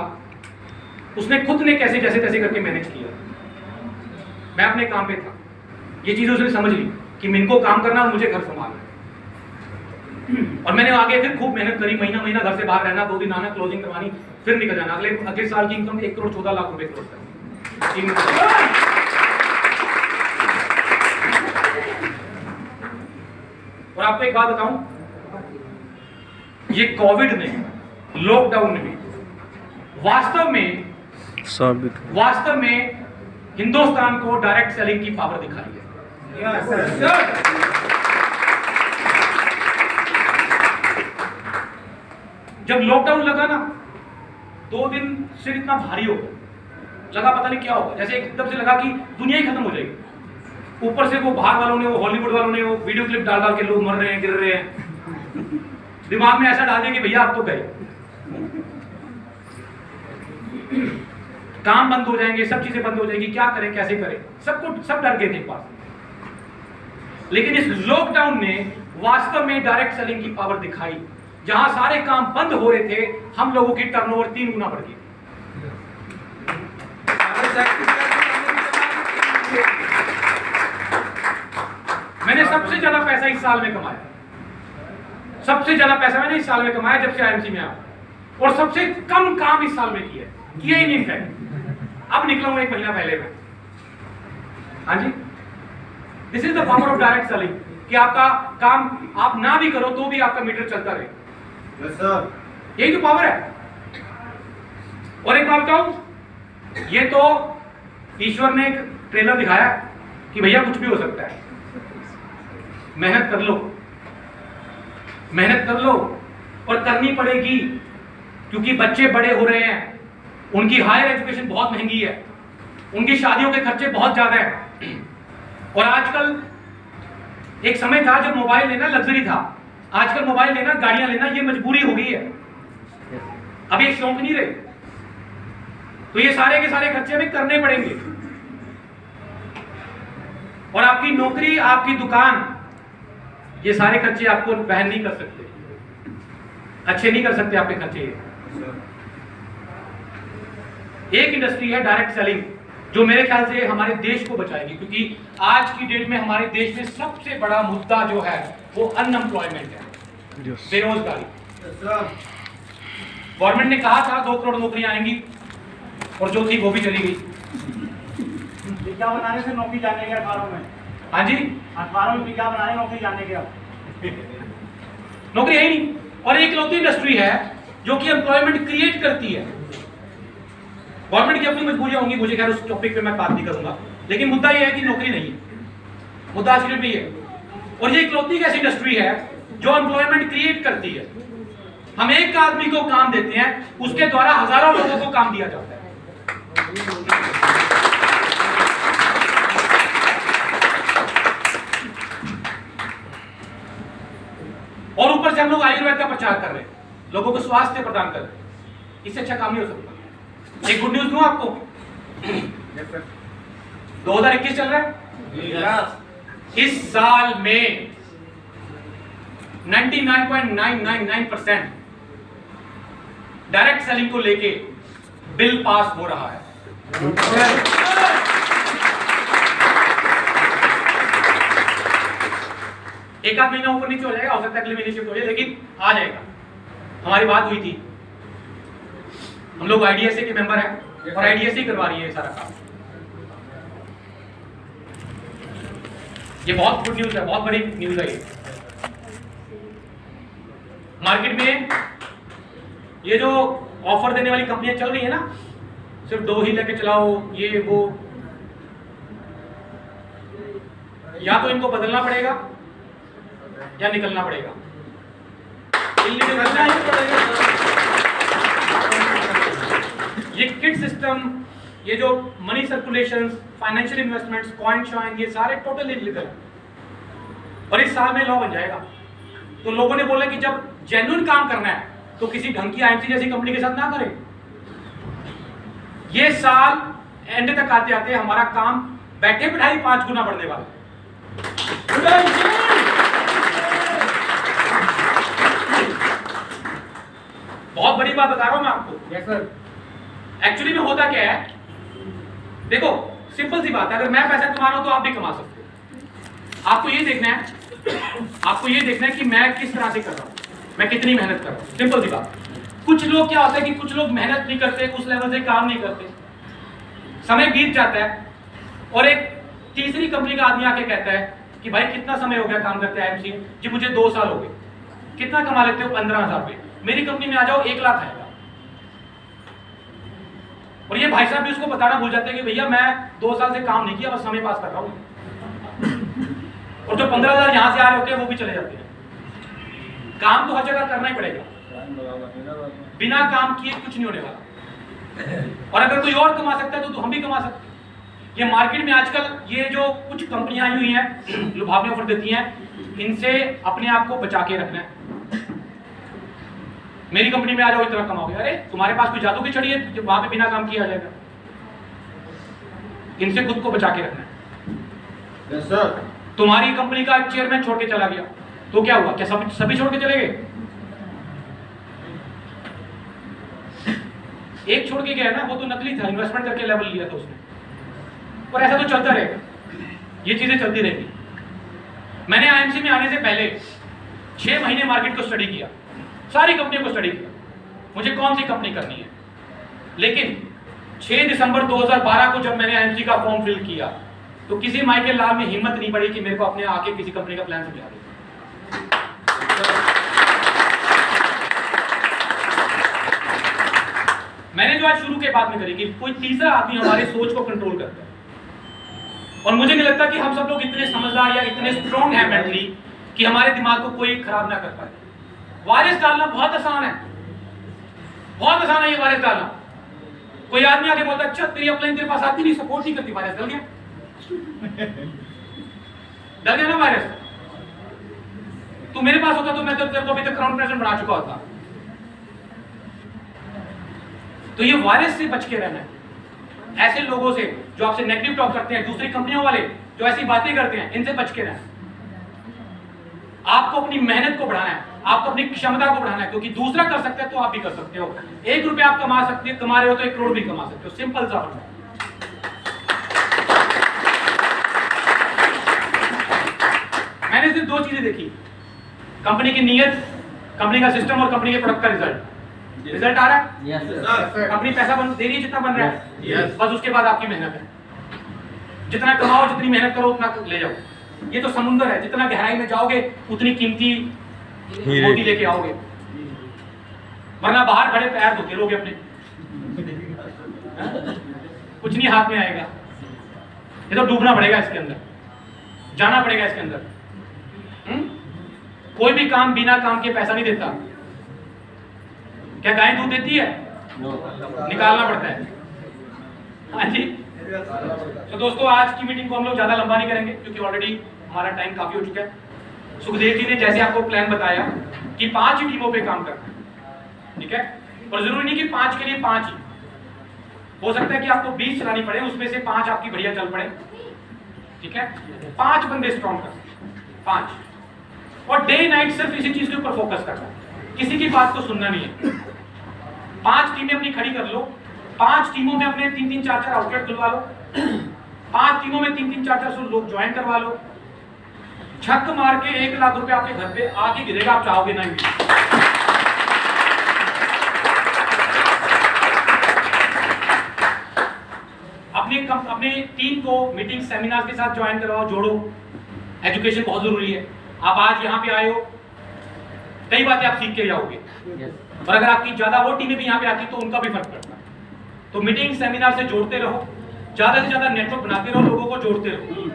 उसने खुद ने कैसे जैसे तैसे करके मैनेज किया। मैं अपने काम पे था। ये चीज उसने समझ ली कि इनको काम करना और मुझे घर संभालना। और मैंने आगे फिर खूब मेहनत करी, महीना घर से बाहर रहना, 2 दिन आना, क्लोजिंग करवानी, फिर निकल जाना। अगले साल की इनकम 1 करोड़ 14 लाख रुपए क्रॉस करनी। और आपको एक बात बताऊं, ये कोविड ने, लॉकडाउन में वास्तव में हिंदुस्तान को डायरेक्ट सेलिंग की पावर दिखाई है। जब लॉकडाउन लगा ना, 2 दिन सिर इतना भारी हो गया, लगा पता नहीं क्या होगा, जैसे एकदम से लगा कि दुनिया ही खत्म हो जाएगी। ऊपर से वो बाहर वालों ने, वो हॉलीवुड वालों ने वो वीडियो क्लिप डाल के लोग मर रहे हैं, गिर रहे हैं, दिमाग में ऐसा डाल दिया कि भैया आप तो गए, काम बंद हो जाएंगे, सब चीजें बंद हो जाएंगी, क्या करें कैसे करें, सब डर गए थे एक बार। लेकिन इस लॉकडाउन ने वास्तव में डायरेक्ट सेलिंग की पावर दिखाई। जहां सारे काम बंद हो रहे थे, हम लोगों की टर्नओवर 3 गुना बढ़ गई। मैंने सबसे ज्यादा पैसा इस साल में कमाया, सबसे ज्यादा पैसा मैंने इस साल में कमाया जब से आईएमसी में आया, और सबसे कम काम इस साल में किया ही नहीं। इनफैक्ट अब निकला हूं 1 महीना पहले में। हाँ जी, this is the power of direct selling, कि आपका काम आप ना भी करो तो भी आपका मीटर चलता रहे। यस सर, यही तो पावर है। और एक बात बताऊं, ये तो ईश्वर ने एक ट्रेलर दिखाया कि भैया कुछ भी हो सकता है, मेहनत कर लो, मेहनत कर लो, और करनी पड़ेगी, क्योंकि बच्चे बड़े हो रहे हैं, उनकी हायर एजुकेशन बहुत महंगी है, उनकी शादियों के खर्चे बहुत ज्यादा हैं। और आजकल एक समय था जब मोबाइल लेना लग्जरी था, आजकल मोबाइल लेना, गाड़ियां लेना ये मजबूरी हो गई है, अब ये शौक नहीं रहे। तो ये सारे के सारे खर्चे हमें करने पड़ेंगे। और आपकी नौकरी, आपकी दुकान, ये सारे खर्चे आपको वहन नहीं कर सकते, अच्छे नहीं कर सकते आपके खर्चे। एक इंडस्ट्री है डायरेक्ट सेलिंग, जो मेरे ख्याल से हमारे देश को बचाएगी, क्योंकि आज की डेट में हमारे देश में सबसे बड़ा मुद्दा जो है वो अनएम्प्लॉयमेंट है, बेरोजगारी। गवर्नमेंट ने कहा था 2 करोड़ नौकरियां आएंगी और जो थी वो भी चली गई। विज्ञापन बनाने से नौकरी जाने के अखबारों में, हाँ जी, अखबारों में विज्ञापन बनाने नौकरी जाने के, अब नौकरी है ही नहीं। और एक लौती इंडस्ट्री है जो कि एम्प्लॉयमेंट क्रिएट करती है। गवर्नमेंट की अपनी मजबूरियां होंगी, मुझे खैर उस टॉपिक पे मैं बात नहीं करूंगा, लेकिन मुद्दा यह है कि नौकरी नहीं है, मुद्दा आज भी है। और ये इकलौती ऐसी इंडस्ट्री है जो एम्प्लॉयमेंट क्रिएट करती है। हम एक आदमी को काम देते हैं, उसके द्वारा हजारों लोगों को काम दिया जाता है। और ऊपर से हम लोग आयुर्वेद का प्रचार कर रहे हैं, लोगों को स्वास्थ्य प्रदान कर रहे हैं। इससे अच्छा काम नहीं हो सकता। एक गुड न्यूज दूं आपको, 2021 चल रहा है, इस साल में 99.999% डायरेक्ट सेलिंग को लेके बिल पास हो रहा है। एक आध महीना ऊपर नीचे हो जाएगा, हो सकता है अगले महीने शिफ्ट हो जाए, लेकिन आ जाएगा। हमारी बात हुई थी, हम लोग आईडीएसए के मेंबर हैं और आईडीएसए ही करवा रही है सारा काम। ये बहुत गुड न्यूज है, बहुत बड़ी न्यूज है ये। मार्केट में ये जो ऑफर देने वाली कंपनियां चल रही है ना, सिर्फ 2 ही लेके चलाओ, ये वो, या तो इनको बदलना पड़ेगा या निकलना पड़ेगा। ये किट सिस्टम, ये जो money circulation, financial investments, coin शॉइन, ये सारे टोटल इलीगल। और इस साल में लॉ बन जाएगा। तो लोगों ने बोला कि जब जेन्युइन काम करना है तो किसी ढंग की आईएमसी जैसी कंपनी के साथ ना करें। ये साल एंड तक आते आते हमारा काम बैठे बिठाई 5 गुना बढ़ने वाला। बहुत बड़ी बात बता रहा हूं मैं आपको। Yes sir. एक्चुअली में होता क्या है, देखो सिंपल सी बात है, अगर मैं पैसा कमा रहा हूं तो आप भी कमा सकते हो। आपको ये देखना है कि मैं किस तरह से कर रहा हूं, मैं कितनी मेहनत कर रहा हूं। सिंपल सी बात। कुछ लोग क्या होता है कि कुछ लोग मेहनत नहीं करते, उस लेवल से काम नहीं करते, समय बीत जाता है और एक तीसरी कंपनी का आदमी आके कहता है कि भाई कितना समय हो गया काम करते हैं आईएमसी जी, मुझे 2 साल हो गए, कितना कमा लेते हो? 15,000 रुपए। मेरी कंपनी में आ जाओ, 1 लाख आएगा। और ये भाई साहब भी उसको बताना भूल जाते हैं कि भैया मैं 2 साल से काम नहीं किया, बस समय पास कर रहा हूं। और जो 15,000 यहां से आ रहे होते हैं वो भी चले जाते हैं। काम तो हर जगह करना ही पड़ेगा, बिना काम किए कुछ नहीं होने वाला। और अगर कोई और कमा सकता है तो हम भी कमा सकते हैं। ये मार्केट में आजकल ये जो कुछ कंपनियां आई हुई हैं, लुभावनी ऑफर देती हैं, इनसे अपने आप को बचा के रखना है। मेरी कंपनी में आ जाओ, इतना कमाओगे। अरे तुम्हारे पास कोई जादू की छड़ी है जो वहां पे बिना काम किए आ जाएगा। इनसे खुद को बचा के रखना है। Yes sir. तुम्हारी कंपनी का चेयरमैन छोड़ के चला गया तो क्या हुआ? क्या सभी छोड़ के चले गए? एक छोड़ के गया ना, वो तो नकली था, इन्वेस्टमेंट करके लेवल लिया था उसने। और ऐसा तो चलता रहेगा, ये चीजें चलती रहेगी। मैंने आईएमसी में आने से पहले 6 महीने मार्केट को स्टडी किया, सारी कंपनियों को स्टडी किया, मुझे कौन सी कंपनी करनी है। लेकिन 6 दिसंबर 2012 को जब मैंने आईएमसी का फॉर्म फिल किया तो किसी माई के लाल में हिम्मत नहीं पड़ी कि मेरे को अपने आके किसी कंपनी का प्लान समझा दे। मैंने जो आज शुरू के बाद में करी कि कोई तीसरा आदमी हमारे सोच को कंट्रोल करता है। और मुझे नहीं लगता कि हम सब लोग इतने समझदार या इतने स्ट्रॉन्ग हैं मेंटली कि हमारे दिमाग को कोई खराब ना कर पाए। वायरस डालना बहुत आसान है, बहुत आसान है ये वायरस डालना। कोई आदमी आके बोलता अच्छा तेरी अपलाइन तेरे पास आती नहीं, सपोर्ट नहीं करती, वायरस डल गया। डल गया ना वायरस। तू मेरे पास होता तो मैं तो तेरे को अभी तक क्राउन प्रेसिडेंट बना चुका होता। तो ये वायरस से बच के रहना है, ऐसे लोगों से जो आपसे नेगेटिव टॉक करते हैं, दूसरी कंपनियों वाले जो ऐसी बातें करते हैं, इनसे बच के रहना। आपको अपनी मेहनत को बढ़ाना है, आपको अपनी क्षमता को बढ़ाना है, क्योंकि दूसरा कर सकता है तो आप भी कर सकते हो। 1 रुपया आप कमा रहे हो तो 1 करोड़ भी कमा सकते हो। सिंपल सा है। मैंने सिर्फ 2 चीजें देखी, कंपनी की नीयत, कंपनी का सिस्टम और कंपनी के प्रोडक्ट का रिजल्ट आ रहा है। कंपनी पैसा दे रही है जितना बन रहा है, बस उसके बाद आपकी मेहनत है। जितना कमाओ, जितनी मेहनत करो, उतना ले जाओ। ये तो समुंदर है, जितना गहराई में जाओगे उतनी कीमती मोती लेके आओगे, वरना बाहर खड़े पैर धोते रहोगे अपने, कुछ नहीं हाथ में आएगा। ये तो डूबना पड़ेगा इसके अंदर, जाना पड़ेगा इसके अंदर। कोई भी काम बिना काम के पैसा नहीं देता। क्या गाय दूध देती है? निकालना पड़ता है। हाँ जी। तो दोस्तों, आज की मीटिंग को हम लोग ज्यादा लंबा नहीं करेंगे, क्योंकि ऑलरेडी हमारा टाइम काफी हो चुका है। सुखदेव जी ने जैसे आपको प्लान बताया कि 5 ही टीमों पे काम करना है, ठीक है? और जरूरी नहीं कि 5 के लिए 5 ही, हो सकता है कि आपको 20 चलानी पड़े, उसमें से 5 आपकी बढ़िया चल पड़े, ठीक है? 5 बंदे स्ट्रॉन्ग कर, 5, और डे नाइट सिर्फ इसी चीज के ऊपर फोकस करना है, किसी की बात को सुनना नहीं है। 5 टीमें अपनी खड़ी कर लो, 5 टीमों में अपने 3-3, 4-4 आउटलेट खुलवा लो, 5 टीमों में 3-3, 4-4 लोग ज्वाइन करवा लो। छक मार के 1 लाख रुपए आपके घर पे आके गिरेगा, आप चाहोगे नहीं। अपनी टीम को मीटिंग सेमिनार के साथ ज्वाइन करवाओ, जोड़ो। एजुकेशन बहुत जरूरी है। आप आज यहाँ पे आए हो, कई बातें आप सीख के जाओगे, और अगर आपकी ज्यादा वो टीमें भी यहाँ पे आती तो उनका भी फर्क पड़ता है। तो मीटिंग सेमिनार से जोड़ते रहो, ज्यादा से ज्यादा नेटवर्क बनाते रहो, लोगों को जोड़ते रहो।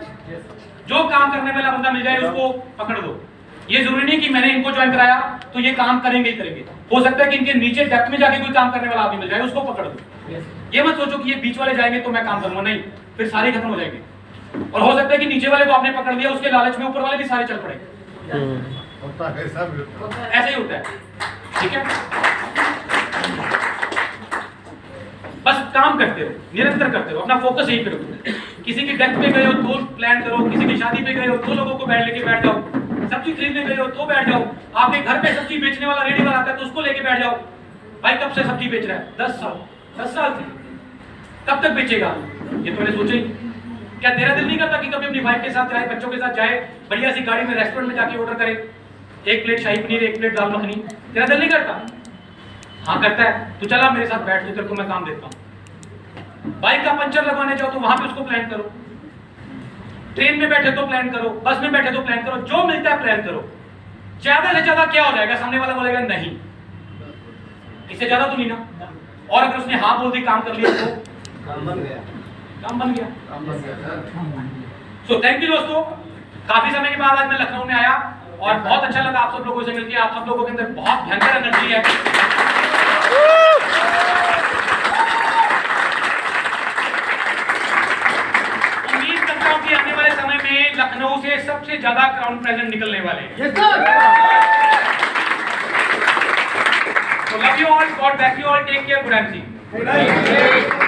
जो काम करने वाला बंदा मिल जाए उसको पकड़ दो। ये जरूरी नहीं कि मैंने इनको ज्वाइन कराया तो ये काम करेंगे ही करेंगे। हो सकता है कि इनके नीचे डेप्थ में जाके कोई काम करने वाला आदमी मिल जाए, उसको पकड़ दो। ये मत सोचो कि ये बीच वाले जाएंगे तो मैं काम करूंगा, नहीं, फिर सारे खत्म हो जाएंगे। और हो सकता है कि नीचे वाले को आपने पकड़ लिया, उसके लालच में ऊपर वाले भी सारे चल पड़े। ऐसे ही होता है, ठीक है? बस काम करते रहो, निरंतर करते रहो, अपना फोकस यही करो। किसी की डेथ पे गए हो तो प्लान करो, किसी की शादी पे गए हो तो लोगों को लेके बैठ जाओ, सब्जी खरीदने गए हो तो बैठ जाओ, आपके घर पे सब्जी बेचने वाला रेडी वाला आता है तो उसको लेके बैठ जाओ। भाई कब से सब्जी बेच रहा है? 10 साल से। कब तक बेचेगा? ये तो मैंने सोचा ही। क्या तेरा दिल नहीं करता कि कभी अपनी वाइफ के साथ जाए, बच्चों के साथ जाए, बढ़िया सी गाड़ी में रेस्टोरेंट में जाके ऑर्डर करे, 1 प्लेट शाही पनीर, 1 प्लेट दाल मखनी? तेरा दिल नहीं करता? हाँ करता है। तो चला मेरे साथ बैठ, तो तेरे को मैं काम देता हूँ। बाइक का पंचर लगवाने जाओ तो वहां पे उसको प्लान करो, ट्रेन में बैठे तो प्लान करो, बस में बैठे तो प्लान करो, जो मिलता है प्लान करो। ज्यादा से ज्यादा क्या हो जाएगा? सामने वाला बोलेगा नहीं, इससे ज्यादा तो नहीं ना। और अगर उसने हाँ बोल दी, काम कर लिया तो काम बन गया। सो थैंक यू दोस्तों, काफी समय के बाद आज मैं लखनऊ में आया और बहुत अच्छा लगा आप सब लोगों से मिलकर। आप सब लोगों के अंदर बहुत भयंकर एनर्जी है। उम्मीद करता हूं कि आने वाले समय में लखनऊ से सबसे ज्यादा क्राउन प्रेजेंट निकलने वाले हैं। So love you all, God bless you all, take care, good MC.